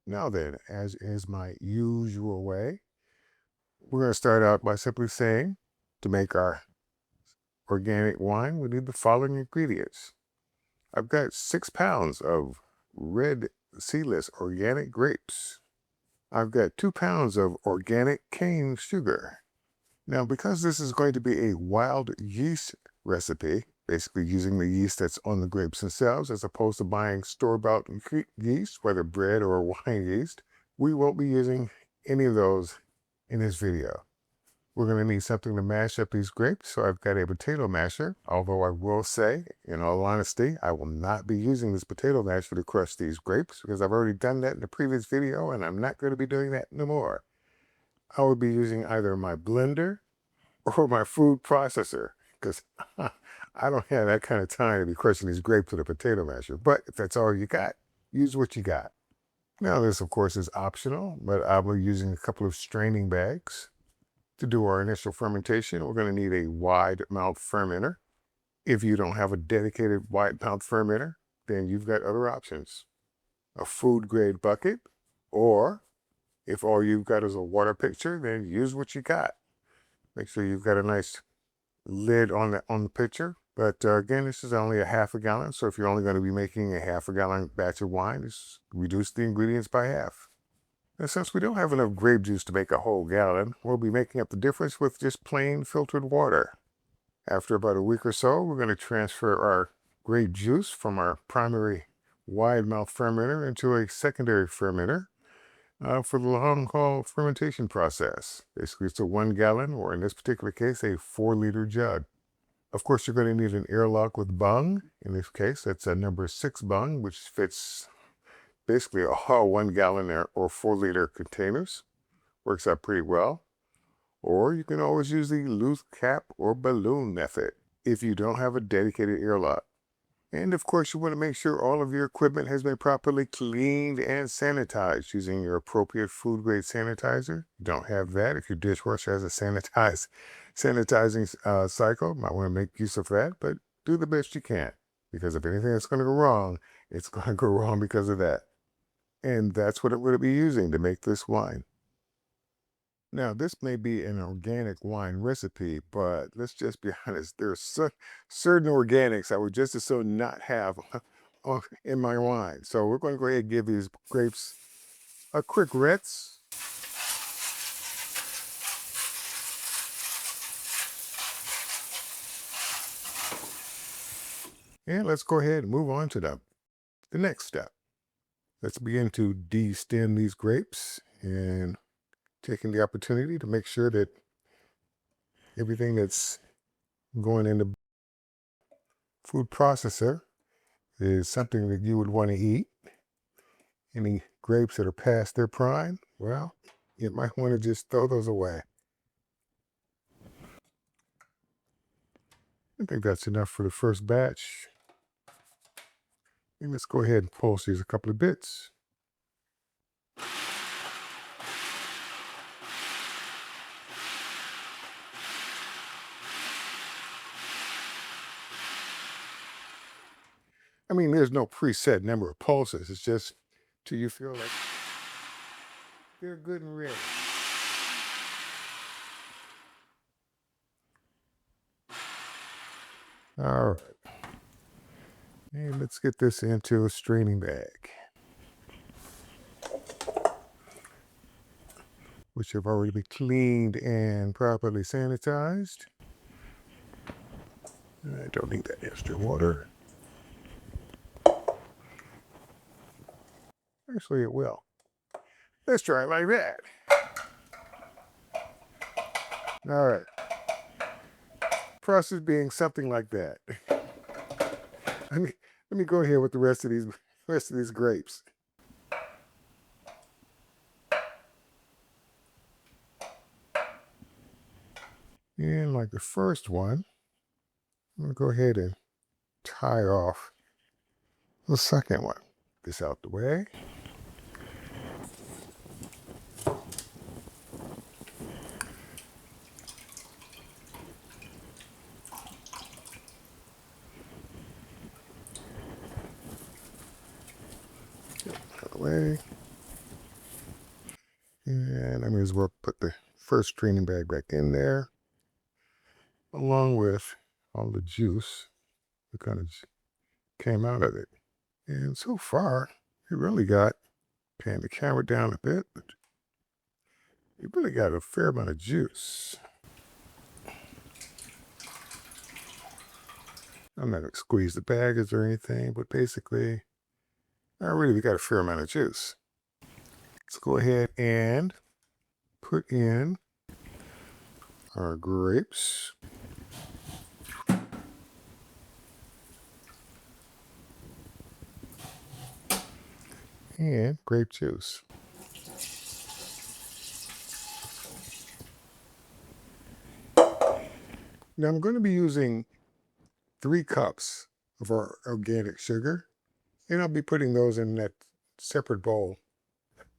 Now then, as is my usual way, we're going to start out by simply saying to make our organic wine, we need the following ingredients. I've got 6 pounds of red seedless organic grapes. I've got 2 pounds of organic cane sugar. Now, because this is going to be a wild yeast recipe, basically using the yeast that's on the grapes themselves, as opposed to buying store-bought yeast, whether bread or wine yeast, we won't be using any of those in this video. We're going to need something to mash up these grapes, so I've got a potato masher, although I will say, in all honesty, I will not be using this potato masher to crush these grapes because I've already done that in the previous video and I'm not going to be doing that no more. I will be using either my blender or my food processor because I don't have that kind of time to be crushing these grapes with a potato masher. But if that's all you got, use what you got. Now this, of course, is optional, but I'll be using a couple of straining bags. To do our initial fermentation, we're going to need a wide mouth fermenter. If you don't have a dedicated wide mouth fermenter, then you've got other options. A food grade bucket, or if all you've got is a water pitcher, then use what you got. Make sure you've got a nice lid on the pitcher. But again, this is only a half a gallon, so if you're only going to be making a half a gallon batch of wine, just reduce the ingredients by half. And since we don't have enough grape juice to make a whole gallon, we'll be making up the difference with just plain filtered water. After about a week or so, we're going to transfer our grape juice from our primary wide mouth fermenter into a secondary fermenter for the long haul fermentation process. Basically, it's a 1 gallon, or in this particular case, a 4-liter jug. Of course, you're going to need an airlock with bung. In this case, that's a number 6 bung, which fits basically all 1 gallon or 4-liter containers. Works out pretty well. Or you can always use the loose cap or balloon method if you don't have a dedicated airlock. And of course, you want to make sure all of your equipment has been properly cleaned and sanitized using your appropriate food grade sanitizer. You don't have that. If your dishwasher has a sanitizing cycle, might want to make use of that, but do the best you can, because if anything is going to go wrong, it's going to go wrong because of that. And that's what it would be using to make this wine. Now, this may be an organic wine recipe, but let's just be honest. There are certain organics I would just as soon not have in my wine. So we're going to go ahead and give these grapes a quick rinse. And let's go ahead and move on to the next step. Let's begin to de-stem these grapes and taking the opportunity to make sure that everything that's going in the food processor is something that you would want to eat. Any grapes that are past their prime, well, you might want to just throw those away. I think that's enough for the first batch. And let's go ahead and pulse these a couple of bits. I mean, there's no preset number of pulses. It's just till you feel like they're good and ready. All right. And let's get this into a straining bag, which have already been cleaned and properly sanitized. I don't need that extra water. Actually, it will. Let's try it like that. All right. Process being something like that. Let me go ahead with the rest of these grapes. And like the first one, I'm gonna go ahead and tie off the second one. This out the way. Out the way. And I may as well put the first straining bag back in there, along with all the juice that kind of came out of it. And so far, it really got, pan the camera down a bit, but it really got a fair amount of juice. I'm not going to squeeze the baggage or anything, but basically, we got a fair amount of juice. Let's go ahead and put in our grapes. And grape juice. Now I'm going to be using 3 cups of our organic sugar, and I'll be putting those in that separate bowl.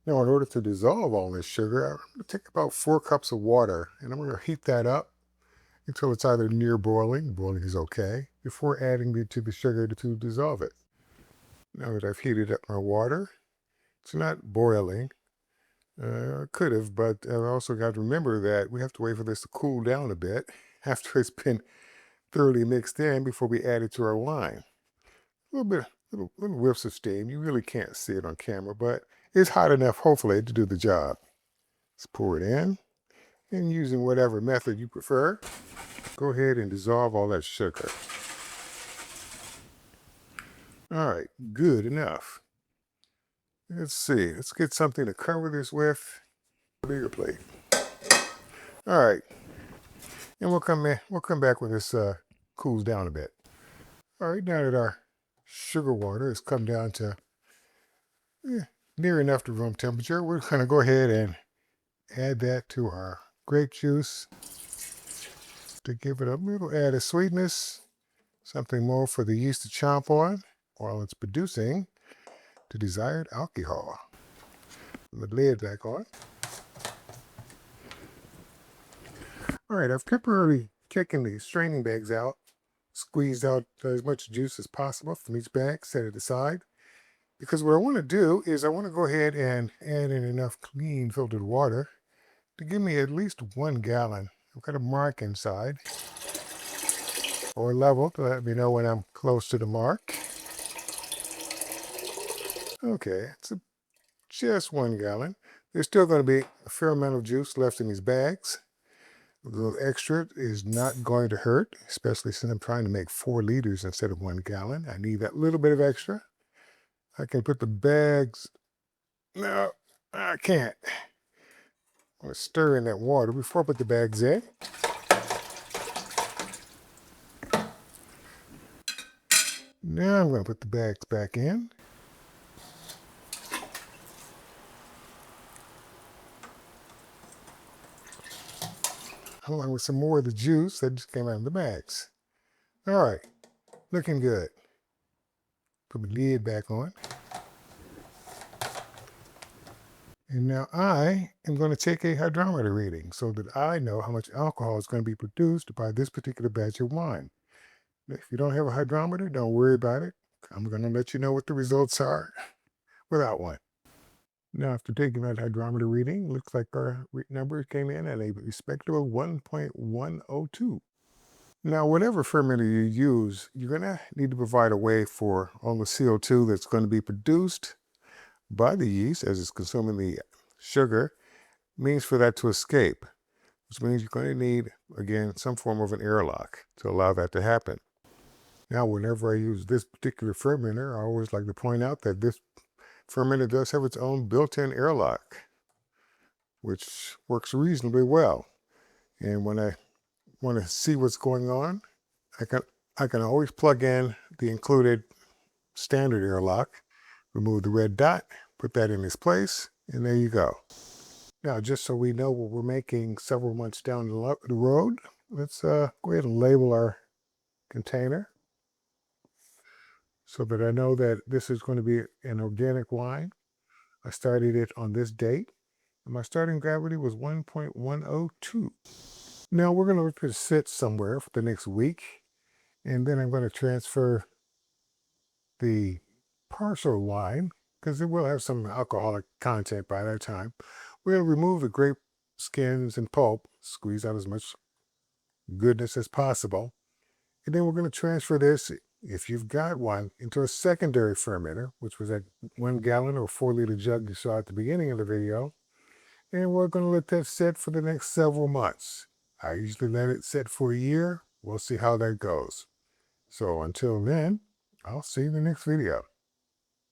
Now, in order to dissolve all this sugar, I'm going to take about 4 cups of water, and I'm going to heat that up until it's either near boiling. Boiling is okay, before adding it to the sugar to dissolve it. Now that I've heated up my water, it's not boiling. Could have, but I've also got to remember that we have to wait for this to cool down a bit after it's been thoroughly mixed in before we add it to our wine. A little bit, little whiffs of steam. You really can't see it on camera, but it's hot enough, hopefully, to do the job. Let's pour it in, and using whatever method you prefer, go ahead and dissolve all that sugar. All right, good enough. Let's see. Let's get something to cover this with. A bigger plate. All right, and we'll come back when this cools down a bit. All right, now that our sugar water has come down to near enough to room temperature, we're going to go ahead and add that to our grape juice to give it a little added sweetness, something more for the yeast to chomp on while it's producing the desired alcohol. Put the lid back on. All right, I've temporarily taken the straining bags out, squeezed out as much juice as possible from each bag, set it aside. Because what I want to do is I want to go ahead and add in enough clean filtered water to give me at least 1 gallon. I've got a mark inside, or level, to let me know when I'm close to the mark. Okay, it's just 1 gallon. There's still going to be a fair amount of juice left in these bags. A little extra is not going to hurt, especially since I'm trying to make 4 liters instead of 1 gallon. I need that little bit of extra. I can put the bags... No, I can't. I'm going to stir in that water before I put the bags in. Now I'm going to put the bags back in. Along with some more of the juice that just came out of the bags. All right, looking good. Put my lid back on. And now I am going to take a hydrometer reading so that I know how much alcohol is going to be produced by this particular batch of wine. If you don't have a hydrometer, don't worry about it. I'm going to let you know what the results are without one. Now, after taking that hydrometer reading, looks like our number came in at a respectable 1.102. Now, whatever fermenter you use, you're going to need to provide a way for all the CO2 that's going to be produced by the yeast as it's consuming the sugar, means for that to escape, which means you're going to need, again, some form of an airlock to allow that to happen. Now, whenever I use this particular fermenter, I always like to point out that this fermenter does have its own built-in airlock, which works reasonably well. And when I want to see what's going on, I can always plug in the included standard airlock, remove the red dot, put that in its place, and there you go. Now, just so we know what we're making several months down the road, let's go ahead and label our container so that I know that this is going to be an organic wine. I started it on this date, and my starting gravity was 1.102. Now we're going to let it sit somewhere for the next week, and then I'm going to transfer the partial wine, because it will have some alcoholic content by that time. We're going to remove the grape skins and pulp, squeeze out as much goodness as possible. And then we're going to transfer this, if you've got one, into a secondary fermenter, which was that 1 gallon or 4-liter jug you saw at the beginning of the video. And we're going to let that sit for the next several months. I usually let it sit for a year. We'll see how that goes. So until then, I'll see you in the next video.